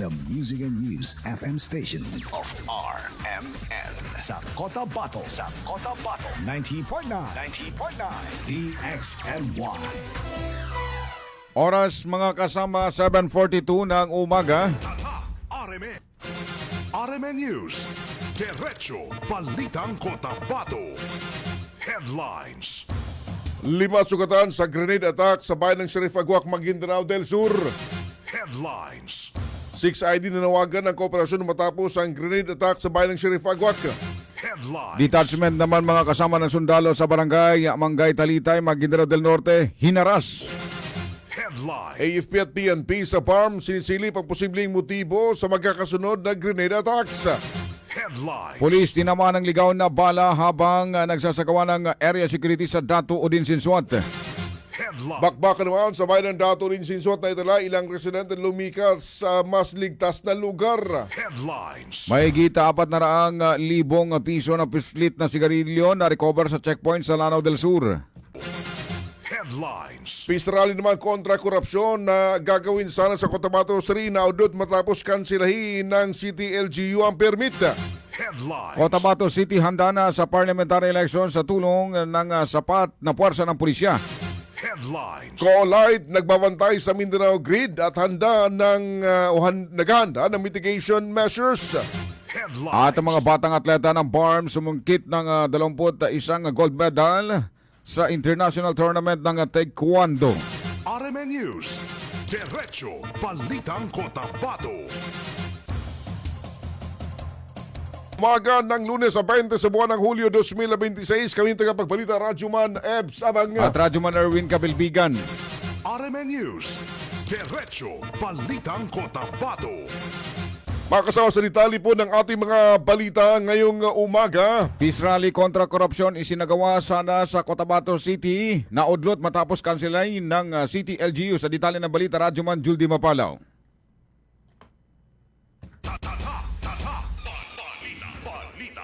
the Music and News FM station of RMN. Sa Cotabato. 90.9. DXNY. Oras mga kasama, 7:42 ng umaga. RMN. RMN News. Diretso Balitang Cotabato. Headlines. 5 sugatan sa grenade attack sa bayan ng Sheriff Aguac, Maguindanao del Sur. Headlines. 6 ID nanawagan ng kooperasyon matapos ang grenade attack sa bayan ng Sheriff Aguac. Headlines. Detachment naman mga kasama ng sundalo sa barangay Mangay Talitay, Maguindanao del Norte, hinaras. Headlines. AFP at PNP sa farm sinisilip ang posibleng motibo sa magkakasunod na grenade attacks. Headlines. Pulis tinamaan ng ligaw na bala habang nagsasagawa ng area security sa Dato Udin Sinsuat. Headlines. Bakbakan naman sa bayan ng Dato Udin Sinsuat na itala ilang residente lumikas sa mas ligtas na lugar. Headlines. Mahigit 400,000 piso na pislit na sigarilyo na recover sa checkpoint sa Lanao del Sur. Headlines. Peace rally naman kontra korupsyon na gagawin sana sa Cotabato 3 na udot matapos kansilahin ng City LGU ang permit. Headlines. Cotabato City handa na sa parliamentary election sa tulong ng sapat na puwersa ng pulisya. Headlines. Colite nagbabantay sa Mindanao grid at naghahanda ng mitigation measures. Headlines. At ang mga batang atleta ng BARM sumungkit ng 21 gold medal sa international tournament ng Taekwondo. RMN News. Diretso Balitang Cotabato. Umaga ng Lunes sa 20 sa buwan ng Hulyo 2026, kami tagapagbalita Radyoman Ebs Abang at Radyoman Erwin Kabilbigan. RMN News. Diretso Balitang Cotabato. Makasama sa detalye po ng ating mga balita ngayong umaga. Peace rally kontra korupsyon isinagawa sana sa Cotabato City na udlot matapos kansilahin ng City LGU. Sa detalye ng balita, Radyoman Juldy Mapalaw.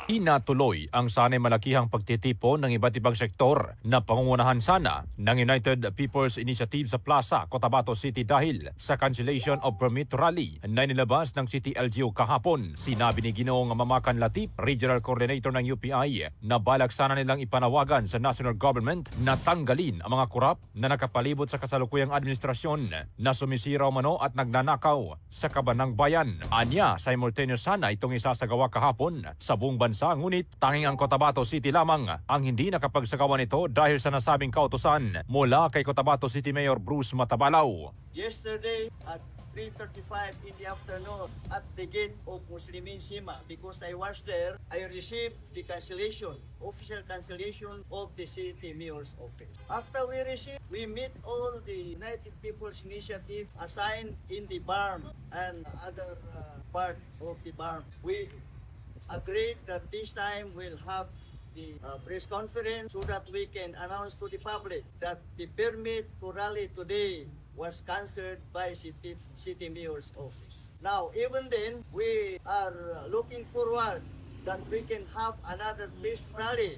Inatuloy ang sanay malakihang pagtitipon ng iba't ibang sektor na pangungunahan sana ng United People's Initiative sa Plaza, Cotabato City dahil sa cancellation of permit rally na nilabas ng City LGU kahapon. Sinabi ni Ginoong Mamakan Latip, Regional Coordinator ng UPI, na balak sana nilang ipanawagan sa national government na tanggalin ang mga korap na nakapalibot sa kasalukuyang administrasyon na sumisira umano at nagnanakaw sa kabanang bayan. Anya, simultaneous sana itong isasagawa kahapon sa buong bansa. Ngunit tanging ang Cotabato City lamang ang hindi nakapagsagawa nito dahil sa nasabing kautusan mula kay Cotabato City Mayor Bruce Matabalaw. Yesterday at 3:35 in the afternoon at the gate of Muslimin Sima, because I was there, I received the official cancellation of the city mayor's office. After we received, we meet all the United People's Initiative assigned in the BARM and other part of the BARM. We agreed that this time we'll have the press conference so that we can announce to the public that the permit to rally today was cancelled by city mayor's office. Now, even then, we are looking forward that we can have another peace rally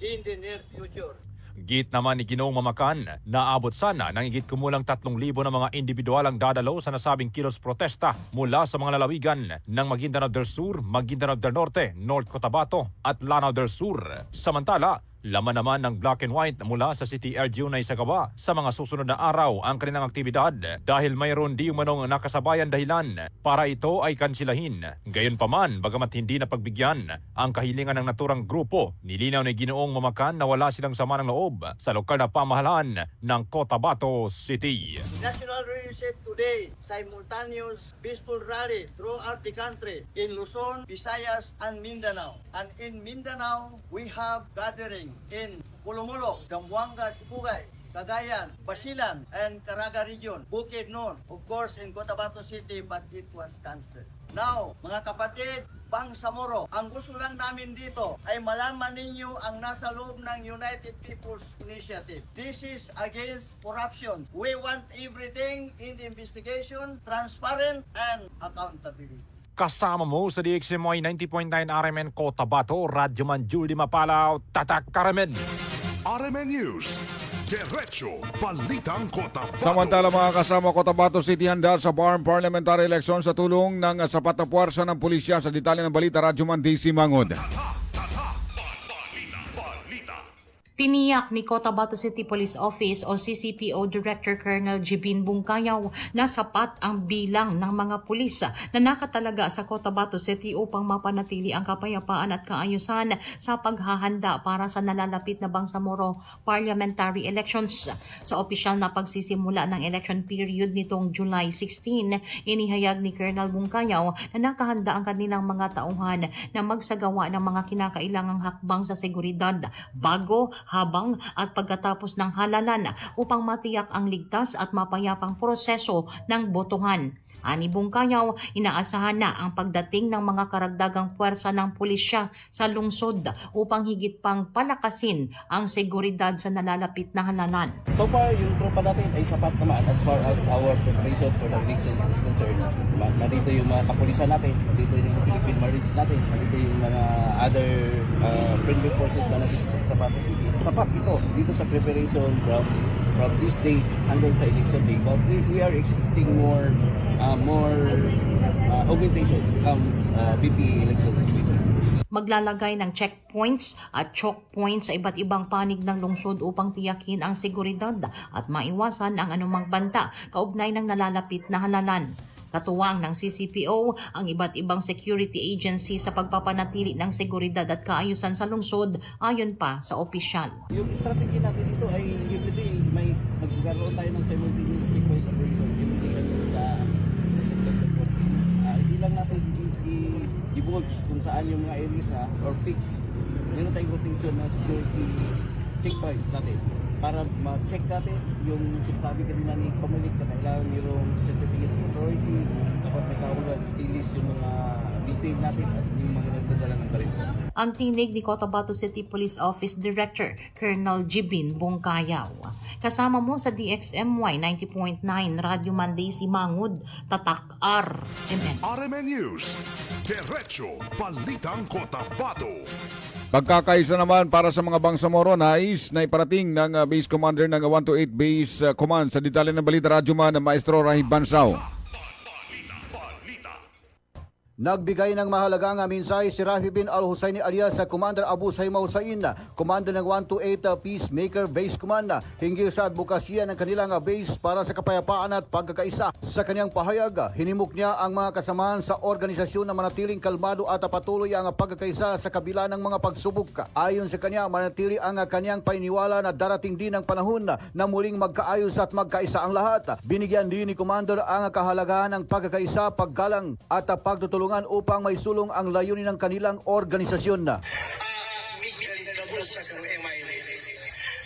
in the near future. Git naman ni Ginoong Mamakan na abot sana ng higit kumulang 3,000 na mga individual ang dadalo sa nasabing kilos protesta mula sa mga lalawigan ng Maguindanao del Sur, Maguindanao del Norte, North Cotabato at Lanao del Sur. Samantala, laman naman ng black and white mula sa City LGU na isagawa sa mga susunod na araw ang kanilang aktibidad dahil mayroon di umanong nakasabayan dahilan para ito ay kansilahin. Gayunpaman, bagamat hindi na pagbigyan ang kahilingan ng naturang grupo, nilinaw ni Ginoong Mamakan na wala silang sama ng loob sa lokal na pamahalaan ng Cotabato City. National Leadership today, simultaneous peaceful rally throughout the country in Luzon, Visayas, and Mindanao. And in Mindanao, we have gathering in Pulumulo, Zamboanga, Sibugay, Cagayan, Basilan, and Caraga region, Bukidnon, of course in Cotabato City, but it was cancelled. Now, mga kapatid, Bangsamoro, ang gusto lang namin dito ay malaman ninyo ang nasa loob ng United People's Initiative. This is against corruption. We want everything in the investigation, transparent and accountability. Kasama mo sa DXMY 90.9 RMN Cotabato, Radyoman Juldy Mapalaw, Tatak Karamen. RMN News. Diretso Balitang Cotabato. Samantala mga kasama, Cotabato City handa sa BARM parliamentary election sa tulong ng sapat na puwersa ng pulisya. Sa detalye ng balita, Radyoman DC Mangod. Tiniyak ni Cotabato City Police Office o CCPO Director Colonel Jibin Bungkayaw na sapat ang bilang ng mga pulis na nakatalaga sa Cotabato City upang mapanatili ang kapayapaan at kaayusan sa paghahanda para sa nalalapit na Bangsamoro parliamentary elections. Sa opisyal na pagsisimula ng election period nitong July 16, inihayag ni Colonel Bungkayaw na nakahanda ang kanilang mga tauhan na magsagawa ng mga kinakailangang hakbang sa seguridad bago, habang at pagkatapos ng halalan upang matiyak ang ligtas at mapayapang proseso ng botohan. Ani Bungkayaw, inaasahan na ang pagdating ng mga karagdagang puwersa ng pulisya sa lungsod upang higit pang palakasin ang seguridad sa nalalapit na halalan. So far, yung tropa natin ay sapat naman as far as our preparation for the elections is concerned. Nandito yung mga kapulisan natin, nandito yung Philippine Marines natin, nandito yung mga other friendly forces na natin sa Cotabato City. Sapat ito dito sa preparation from this day hanggang sa election day. But we are expecting more augmentations comes BP elections. Maglalagay ng checkpoints at choke points sa iba't ibang panig ng lungsod upang tiyakin ang seguridad at maiwasan ang anumang banta kaugnay ng nalalapit na halalan. Katuwang ng CCPO ang iba't ibang security agency sa pagpapanatili ng seguridad at kaayusan sa lungsod ayon pa sa opisyal. Yung strategy natin dito ay everyday may magkakaroon tayo ng simultaneous checkpoint operation sa sector support. Hindi lang natin i-divulge kung saan yung mga areas na or fix. Meron tayong rotation na security checkpoints natin para ma-check natin yung sinasabi kanina ni Pamalik na kailangan mayroong certificate of authority, dapat may kahulan, i-list yung mga detail natin at yung mga nagdadala ng baril. Ang tinig ni Cotabato City Police Office Director Colonel Jibin Bungkayaw. Kasama mo sa DXMY 90.9 Radio Monday si Mangud, Tatak RMN. RMN News. Diretso Balitang Cotabato. Pagkakaisa naman para sa mga Bangsamoro, nais na iparating ng Base Commander ng 128 Base Command. Sa detalye ng balita, Radyoman ng Maestro Rahib Bansaw. Nagbigay ng mahalagang mensahe si Rafi bin Al-Husayni alias sa Commander Abu Saima Hussein, Commander ng 128 Peacemaker Base Command, hinggil sa advokasya ng kanilang base para sa kapayapaan at pagkakaisa. Sa kanyang pahayag, hinimok niya ang mga kasamahan sa organisasyon na manatiling kalmado at patuloy ang pagkakaisa sa kabila ng mga pagsubok. Ayon sa kanya, manatili ang kanyang paniniwala na darating din ang panahon na muling magkaayos at magkaisa ang lahat. Binigyan din ni Commander ang kahalagahan ng pagkakaisa, paggalang at pagtutulungan upang may sulong ang layunin ng kanilang organisasyon. Sa kang MI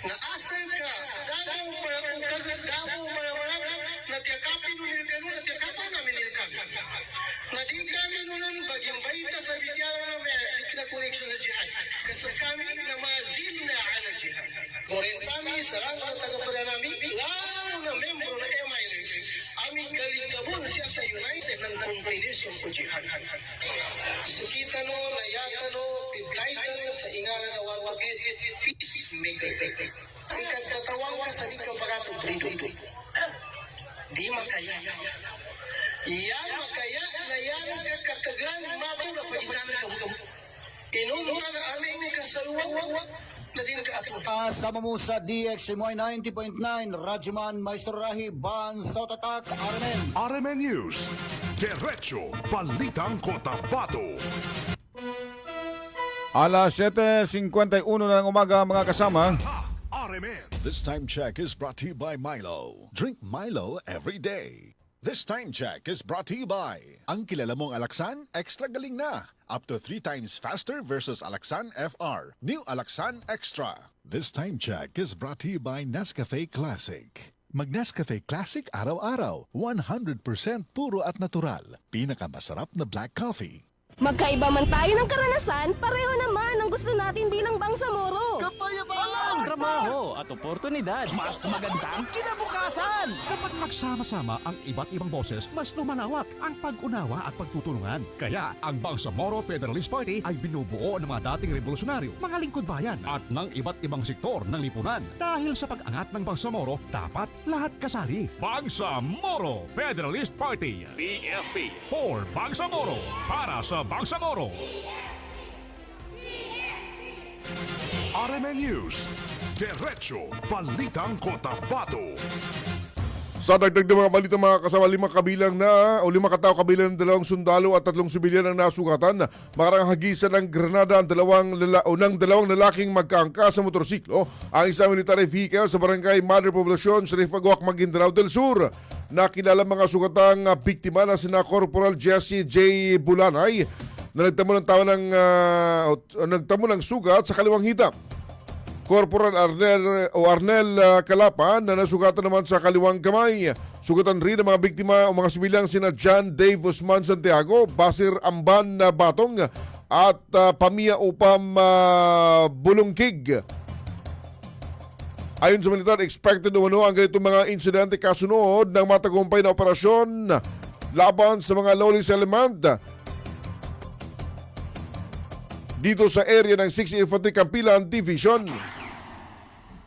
na asal ka daw para kung kagadaw mga natyakapin mo nil kanu natyakapan namin nil kami na di kami nunan bagyang baita sa bigyan na may kinakoneksyon sa jihad kasi kami na mazil na ala jihad goren kami sarang na tagapala namin lalo na membro na MI aming kaligabon siya sa United ng Confederation of Jihad. Sakita no, nayata no, pagkaitan sa ingala na 128 Peacemaker. Ikagtatawang ka sa ikaw bagato brido. Di makaya. Iyan makaya na yan ang kakatagan mabaw na pagitanan ka hukom. Inunungan na aming kasaluwang na din ka ato. Kasama mo sa DXMY 90.9 Radyoman Maestro Rahib Bansaw, Tatak RMN. RMN News. Diretso Balitang Cotabato. Alas 7:51 na ng umaga mga kasama. RMN. This time check is brought to you by Milo. Drink Milo every day. This time check is brought to you by ang kilala mong Alaxan, extra galing na. Up to 3 times faster versus Alaxan FR. New Alaxan Extra. This time check is brought to you by Nescafe Classic. Mag-Nescafe Classic araw-araw. 100% puro at natural. Pinakamasarap na black coffee. Magkaiba man tayo ng karanasan, pareho naman ang gusto natin bilang Bangsamoro. Kapayapaan! Trabaho at oportunidad. Mas magandang kinabukasan. Kapag magsama-sama ang iba't ibang boses, mas lumalawak ang pag-unawa at pagtutulungan. Kaya ang Bangsamoro Federalist Party ay binubuo ng mga dating revolusyonaryo, mga lingkod bayan at ng iba't ibang sektor ng lipunan. Dahil sa pag-angat ng Bangsamoro, dapat lahat kasali. Bangsamoro Federalist Party. PFP for Bangsamoro. Para sa Bangsamoro. RMN News, Diretso Balitang Cotabato. Sa dagdag ng mga balita mga kasama, 5 katao kabilang ng 2 sundalo at 3 sibilyan ang nasugatan. Makarang hagisan ng granada ang dalawang lalaking magkaangka sa motorsiklo. Ang isang military vehicle sa barangay Madre Poblacion, Sarifaguac, Maguindanao del Sur. Nakilala mga sugatang biktima na sina Corporal Jesse J. Bulanay na nagtamo ng sugat sa kaliwang hita. Corporal Arnel Calapan na nasugatan naman sa kaliwang kamay. Sugatan rin ang mga biktima o mga sibilyang sina John Dave Usman Santiago, Basir Amban Batong at Pamia Upam Bulungkig. Ayon sa militar, expected umano ang ganitong mga insidente kasunod ng matagumpay na operasyon laban sa mga lawless element dito sa area ng 6th Infantry Campilan Division.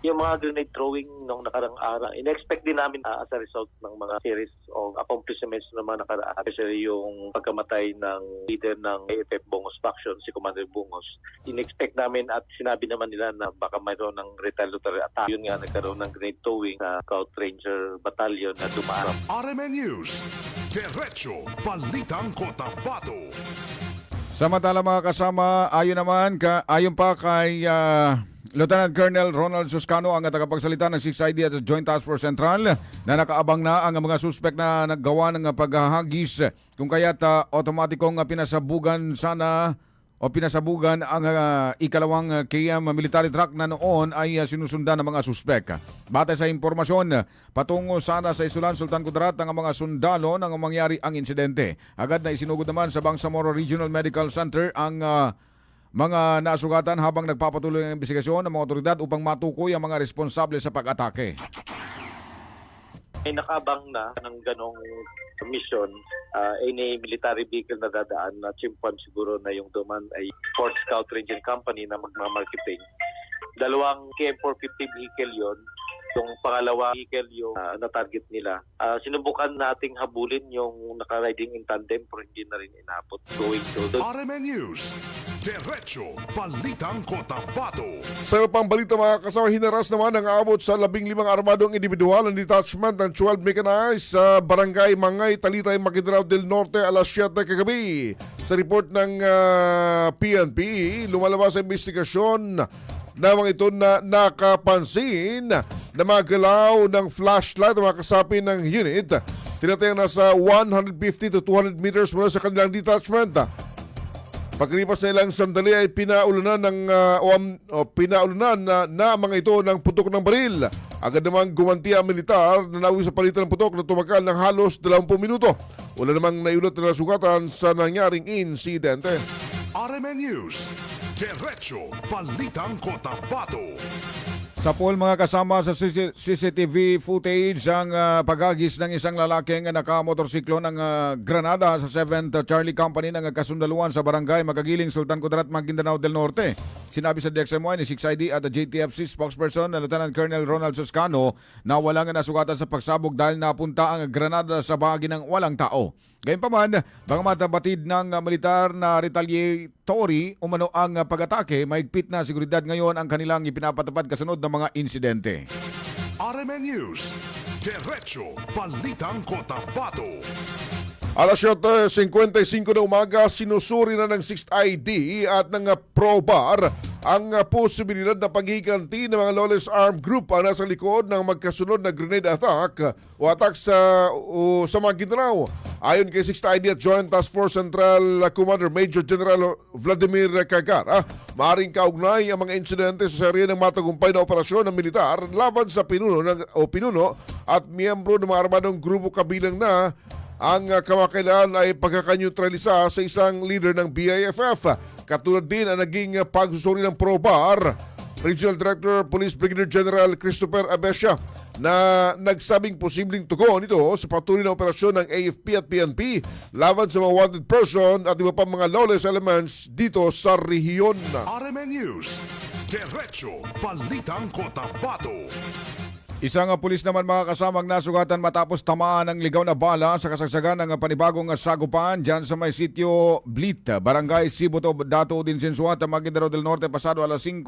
Yung mga grenade throwing nung nakarang araw, in-expect din namin as a result ng mga series of accomplishments ng mga nakaraan. Especially yung pagkamatay ng leader ng AFF Bungos faction, si Commander Bungos. In-expect namin at sinabi naman nila na baka mayroon ng retaliatory attack. Yun nga, nagkaroon ng grenade throwing sa Scout Ranger Battalion na dumaan. RMN News, Diretso Balitang Cotabato. Samantala mga kasama, ayon pa kay Lieutenant Colonel Ronald Suscano, ang tagapagsalita ng 6ID at Joint Task Force Central, na nakaabang na ang mga suspect na naggawa ng paghahagis kung kaya't otomatikong pinasabugan ang ikalawang KM military truck na noon ay sinusundan ng mga suspek. Batay sa impormasyon, patungo sana sa Isulan, Sultan Kudarat ang mga sundalo nang mangyari ang insidente. Agad na isinugod naman sa Bangsamoro Regional Medical Center ang mga nasugatan habang nagpapatuloy ang investigasyon ng mga otoridad upang matukoy ang mga responsable sa pag-atake. May nakabang na ng ganong mission, any military vehicle na dadaan na chimpan siguro na yung duman ay Fort Scout Ranger Company na magmamarketing. 2 KM450 vehicle yon. Yung pangalawa vehicle yung na-target nila. Sinubukan nating habulin yung naka-riding in tandem pero hindi na rin inabot. Going to RMN News, Diretso Balitang Cotabato. Sa iba pang balita mga kasama, hinaras naman ang aabot sa 15 armadong individual ng detachment ng 12 Mechanized sa Barangay Mangay, Talitay, Maguindanao del Norte alas 7 kagabi. Sa report ng PNP, lumalabas sa investigasyon na mga ito na nakapansin na magalaw ng flashlight ng mga kasapi ng unit. Tinatayang nasa 150 to 200 meters mula sa kanilang detachment. Pagkalipas na ilang sandali ay pinaulunan na mga ito ng putok ng baril. Agad namang gumanti ang militar na nawi sa palitan ng putok na tumagal ng halos 20 minuto. Wala namang naiulat na nasugatan sa nangyaring insidente. RMN News, Diretso Balitang Cotabato. Sa pool mga kasama sa CCTV footage ang paghagis ng isang lalaking nakamotorsiklo ng granada sa 7th Charlie Company ng kasundaluan sa barangay Magagiling, Sultan Kudarat, Maguindanao del Norte. Sinabi sa DXMY ni 6ID at JTFC spokesperson na Lieutenant Colonel Ronald Suscano na walang nasugatan sa pagsabog dahil napunta ang granada sa bahagi ng walang tao. Gayunpaman, bagamat batid ng militar na retaliatory umano ang pag-atake, mahigpit na seguridad ngayon ang kanilang ipinapatupad kasunod ng mga insidente. RMN News, Diretso Balitang Cotabato. Alas 7:55 na umaga, sinusuri na ng 6th ID at ng ProBar ang posibilidad na paghiganti ng mga lawless armed group ang nasa likod ng magkasunod na grenade attack o attack sa Maguindanao. Ayon kay 6th ID at Joint Task Force Central Commander Major General Vladimir Cagara, maaaring kaugnay ang mga insidente sa serye ng matagumpay na operasyon ng militar laban sa pinuno at miyembro ng mga armadong grupo kabilang na ang kamakailan ay pagkakanyutralisa sa isang leader ng BIFF. Katulad din ang naging pagsusuri ng PROBAR, Regional Director Police Brigadier General Christopher Abesha, na nagsabing posibleng tugon ito sa patuloy na operasyon ng AFP at PNP laban sa mga wanted person at iba pang mga lawless elements dito sa rehiyon. RMN News, Diretso Balitang Cotabato. Isang pulis naman mga kasamang nasugatan matapos tamaan ng ligaw na bala sa kasagsagan ng panibagong sagupan dyan sa may sitio Blit, Barangay Sibuto, Dato din Sinsuat, Maguindaro del Norte, pasado alas 5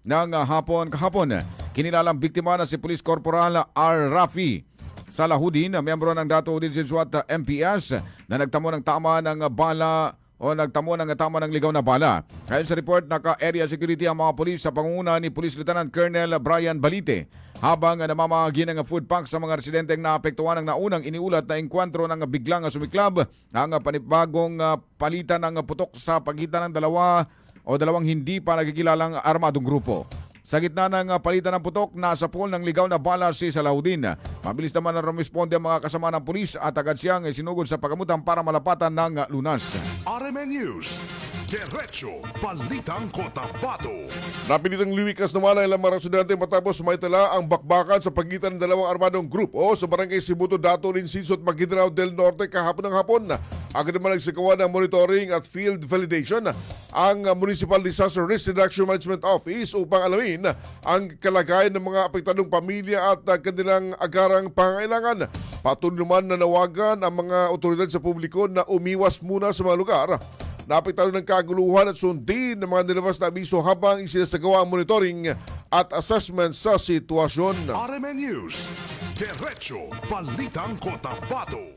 ng hapon kahapon. Kinilalang biktima na si Police Corporal R. Rafi Salahudin, miyembro ng Dato din Sinsuat MPS, na nagtamo ng tama ng bala o nagtamo ng tama ng ligaw na bala. Ayon sa report, naka-area security ang mga pulis sa pangunguna ni Police Lieutenant Colonel Brian Balite habang namamahagi ng food pack sa mga residenteng naapektuhan ng naunang iniulat na engkwentro ng biglang sumiklab ang panibagong palitan ng putok sa pagitan ng dalawang hindi pa nagkikilalang armadong grupo. Sa gitna ng palitan ng putok, nasa pool ng ligaw na bala si Salaudin. Mabilis naman na rumisponde ang mga kasama ng pulis at agad siyang sinugod sa pagamutan para malapatan ng lunas. RMN News, Diretso Balitang Cotabato. Napilitang lumikas naman ang ilang mga residente matapos maitala ang bakbakan sa pagitan ng dalawang armadong grupo sa Barangay Sibuto, Dato Linsinso at Maguindanao del Norte kahapon ng hapon. Agad naman nagsagawa ng monitoring at field validation ang Municipal Disaster Risk Reduction Management Office upang alamin ang kalagayan ng mga apektadong pamilya at kanilang agarang pangailangan. Patuloy naman na nawagan ang mga otoridad sa publiko na umiwas muna sa mga lugar naapektuhan ng kaguluhan at sundin ng mga nilabas na abiso habang isinasagawa ang monitoring at assessment sa sitwasyon. RMN News, Diretso Balitang Cotabato.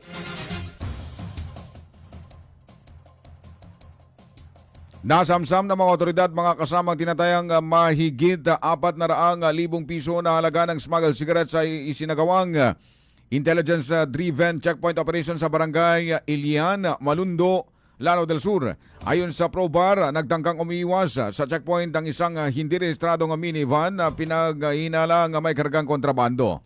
Nasamsam ng mga otoridad mga kasamang tinatayang mahigit 400,000 piso na halaga ng smuggled cigarettes ay isinagawang intelligence-driven checkpoint operation sa Barangay Ilian, Malundo, Lanao del Sur. Ayon sa PROBAR, nagtangkang umiiwas sa checkpoint ang isang hindi rehistradong minivan na pinaghinalang may kargang kontrabando.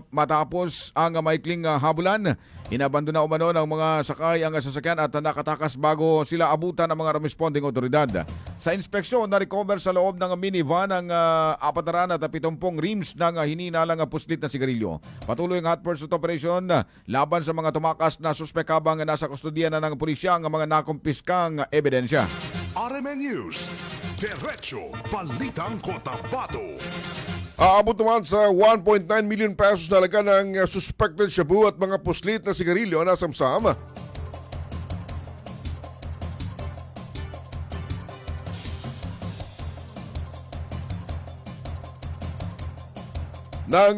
Matapos ang maikling habulan, inabandona umano ng mga sakay ang sasakyan at nakatakas bago sila abutan ng mga responding otoridad. Sa inspeksyon, na-recover sa loob ng minivan ang 470 rims ng hininalang puslit na sigarilyo. Patuloy ang hot pursuit operation laban sa mga tumakas na suspek habang nasa kustodiya na ng pulisya ang mga nakumpiskang ebidensya. RMN News, Diretso Balitang Cotabato. Aabot naman sa 1.9 million pesos na halaga ng suspected shabu at mga puslit na sigarilyo na samsam. Ng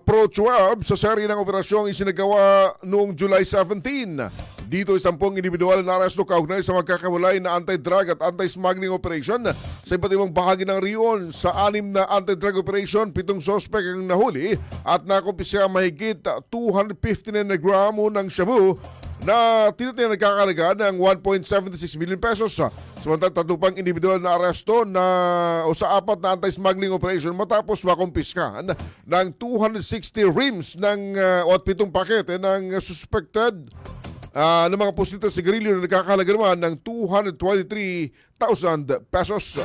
Pro-12 sa seri ng operasyong isinagawa noong July 17. Dito 10 individual na aresto kaugnay sa magkakawalay na anti-drug at anti-smuggling operation sa iba't ibang bahagi ng riyon. Sa 6 na anti-drug operation, 7 sospek ang nahuli at nakumpisa mahigit 259 na gramo ng shabu na tinatayang nagkakalaga ng 1.76 million pesos. Samantala 3 pang individual na aresto o sa 4 na anti-smuggling operation matapos makumpiskan ng 260 rims ng 7 pakete ng suspected ng mga puslit na sigarilyo na nagkakahalaga naman ng 223,000 pesos.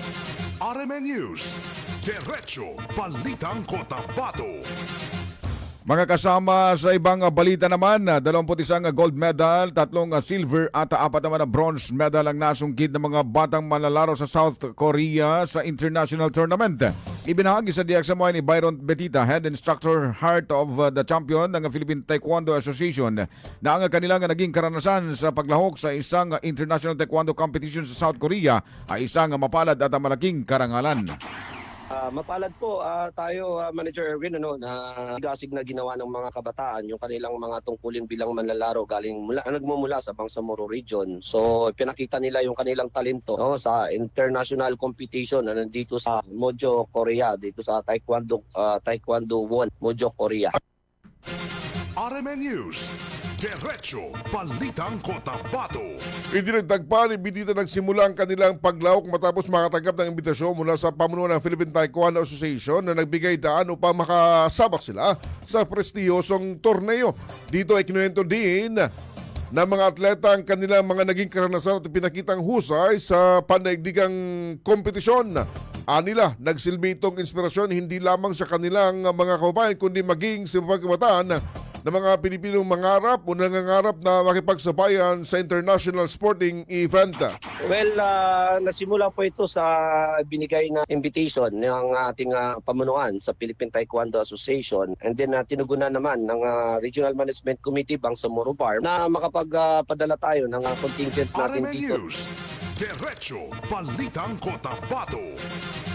RMN News, Diretso Balitang Cotabato. Mga kasama sa ibang balita naman, 21 gold medal, 3 silver at 4 naman na bronze medal ang nasungkit ng mga batang manlalaro sa South Korea sa international tournament. Ibinahagi sa DXMY ni Byron Betita, Head Instructor Heart of the Champion ng Philippine Taekwondo Association, na ang kanilang naging karanasan sa paglahok sa isang international taekwondo competition sa South Korea ay isang mapalad at malaking karangalan. Mapalad po tayo, Manager Erwin, na gasig na ginawa ng mga kabataan yung kanilang mga tungkulin bilang manlalaro nagmumula sa Bangsamoro Region. So pinakita nila yung kanilang talento sa international competition na nandito sa Mojo, Korea, dito sa Taekwondo 1, Mojo, Korea. RMN News, Diretso Balitang Cotabato. Idinagdag pa ni Bidita nagsimula ang kanilang paglawak matapos makatanggap ng imbitasyon mula sa pamunuan ng Philippine Taekwondo Association na nagbigay daan upang makasabak sila sa prestiyosong torneo. Dito ay kinuwento din ng mga atleta ang kanilang mga naging karanasan at pinakitang husay sa pandaigdigang kompetisyon. Anila, nagsilbi itong inspirasyon hindi lamang sa kanilang mga kababayan kundi maging sa mga kabataan ng mga Pilipinong mangarap o nangangarap na makipagsabayan sa international sporting event. Well, nasimula po ito sa binigay na invitation ng ating pamunuan sa Philippine Taekwondo Association, and then tinugunan naman ng Regional Management Committee Bangsamoro Bar na makapagpadala tayo ng contingent natin RMN dito. News. Diretso Balitang Cotabato.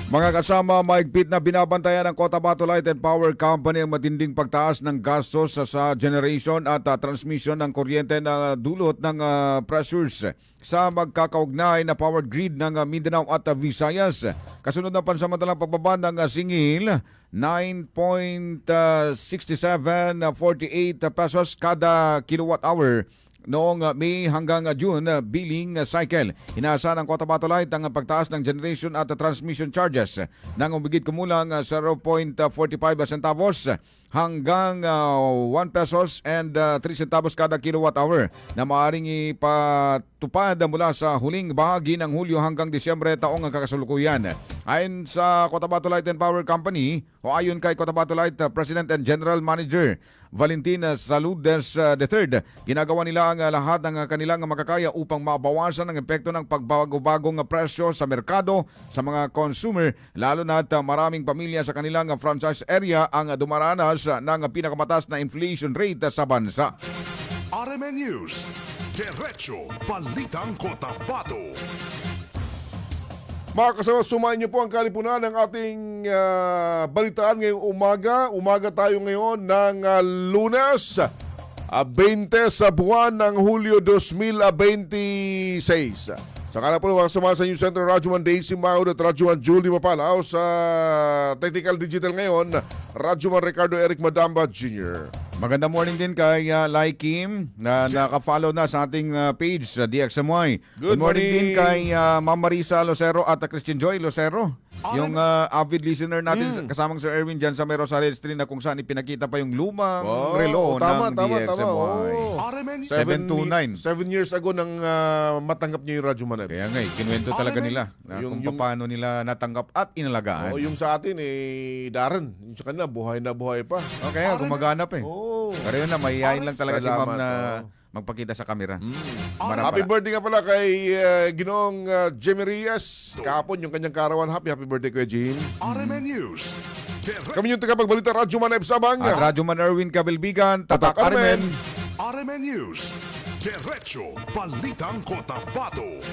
Mga kasama, mahigpit na binabantayan ng Cotabato Light and Power Company ang matinding pagtaas ng gastos sa generation at transmission ng kuryente na dulot ng pressures sa magkakaugnay na power grid ng Mindanao at Visayas. Kasunod ng pansamantalang pagbaba ng singil, 9.6748 pesos kada kilowatt hour noong May hanggang June billing cycle. Inaasa ng Cotabato Light ang pagtaas ng generation at transmission charges nang umigit kumulang 0.45 centavos hanggang 1 pesos and 3 centavos kada kilowatt hour na maaaring ipatupad mula sa huling bahagi ng Hulyo hanggang Disyembre taong kakasulukuyan. Ayon sa Cotabato Light and Power Company o ayon kay Cotabato Light President and General Manager Valentin Saludes III, ginagawa nila ang lahat ng kanilang makakaya upang mabawasan ang epekto ng pagbago-bagong presyo sa merkado sa mga consumer, lalo na at maraming pamilya sa kanilang franchise area ang dumaranas ng pinakamataas na inflation rate sa bansa. RMN News. Diretso Balitang Cotabato. Mga kasama, sumayin niyo po ang kalipunan ng ating balitaan ngayong umaga. Umaga tayo ngayon ng Lunes, 20 sa buwan ng Hulyo 2026. Saka na po mga kasama sa News Center, Rajuman Daisy Maud at Rajuman Julie Mapalao. Sa Technical Digital ngayon, Rajuman Ricardo Eric Madamba Jr. Magandang morning din kay Lai Kim na naka-follow na sa ating page sa DXMY. Good morning din kay Ma'am Marisa Lucero at Christian Joy Lucero. Yung avid listener natin kasamang Sir Erwin dyan sa May Rosales Street na kung saan ipinakita pa yung lumang relo ng DXMY. 729. 7 years ago nang matanggap niyo yung Rajuman. Kaya nga, kinuwento talaga nila na kung paano nila natanggap at inalagaan. Yung sa atin Darren, yung sa kanila buhay na buhay pa. Okay, gumaganap eh. Pero yun na, mahihayin lang talaga si Ma'am na magpakita sa kamera. Happy birthday nga pala kay Ginoong Jimmy Reyes. Kahapon yung kanyang karawan. Happy birthday Kuya Jean. RMN News. Kami yung tagapagbalita, Rajuman F. Sabang. At Rajuman Erwin Kabilbigan, Tatak Armen. RMN News. Diretso Balitang Cotabato.